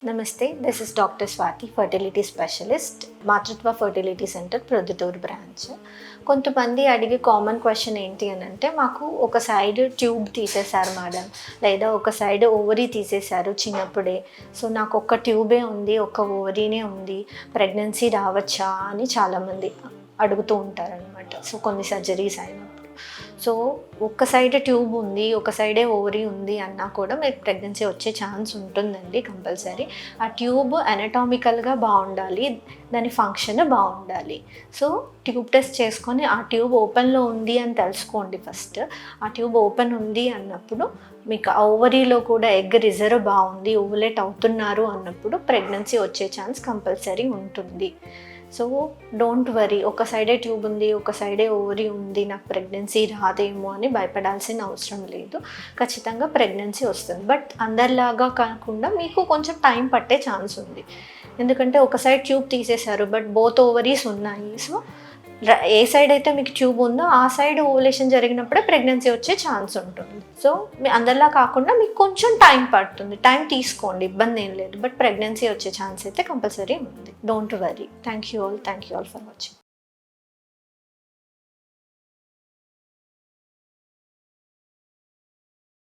నమస్తే, this is doctor Swathi, fertility specialist, మాతృత్వ fertility centre Proddatur branch. కొంతమంది అడిగే కామన్ క్వశ్చన్ ఏంటి అని అంటే, మాకు ఒక సైడ్ ట్యూబ్ తీసేశారు మేడం, లేదా ఒక సైడ్ ఓవరీ తీసేశారు చిన్నప్పుడే, సో నాకు ఒక ట్యూబే ఉంది, ఒక ఓవరీనే ఉంది, ప్రెగ్నెన్సీ రావచ్చా అని చాలామంది అడుగుతూ ఉంటారనమాట. సో కొన్ని సర్జరీస్ అయినప్పుడు, సో ఒక్క సైడ్ ట్యూబ్ ఉంది, ఒక సైడే ఓవరీ ఉంది అన్నా కూడా మీకు ప్రెగ్నెన్సీ వచ్చే ఛాన్స్ ఉంటుందండి కంపల్సరీ. ఆ ట్యూబ్ అనటామికల్గా బాగుండాలి, దాని ఫంక్షన్ బాగుండాలి. సో ట్యూబ్ టెస్ట్ చేసుకొని ఆ ట్యూబ్ ఓపెన్లో ఉంది అని తెలుసుకోండి ఫస్ట్. ఆ ట్యూబ్ ఓపెన్ ఉంది అన్నప్పుడు మీకు ఆ ఓవరీలో కూడా ఎగ్ రిజర్వ్ బాగుంది, ఓవులేట్ అవుతున్నారు అన్నప్పుడు ప్రెగ్నెన్సీ వచ్చే ఛాన్స్ కంపల్సరీ ఉంటుంది. సో డోంట్ వరీ, ఒక సైడే ట్యూబ్ ఉంది, ఒక సైడే ఓవరీ ఉంది, నాకు ప్రెగ్నెన్సీ రాదేమో అని భయపడాల్సిన అవసరం లేదు. ఖచ్చితంగా ప్రెగ్నెన్సీ వస్తుంది, బట్ అందరిలాగా కాకుండా మీకు కొంచెం టైం పట్టే ఛాన్స్ ఉంది. ఎందుకంటే ఒక సైడ్ ట్యూబ్ తీసేశారు, బట్ బోత్ ఓవరీస్ ఉన్నాయి. సో ఏ సైడ్ అయితే మీకు ట్యూబ్ ఉందో ఆ సైడ్ ఓవులేషన్ జరిగినప్పుడే ప్రెగ్నెన్సీ వచ్చే ఛాన్స్ ఉంటుంది. సో మీ అందరిలా కాకుండా మీకు కొంచెం టైం పడుతుంది, టైం తీసుకోండి, ఇబ్బంది ఏం లేదు, బట్ ప్రెగ్నెన్సీ వచ్చే ఛాన్స్ అయితే కంపల్సరీ ఉంది. Don't worry. Thank you all for watching.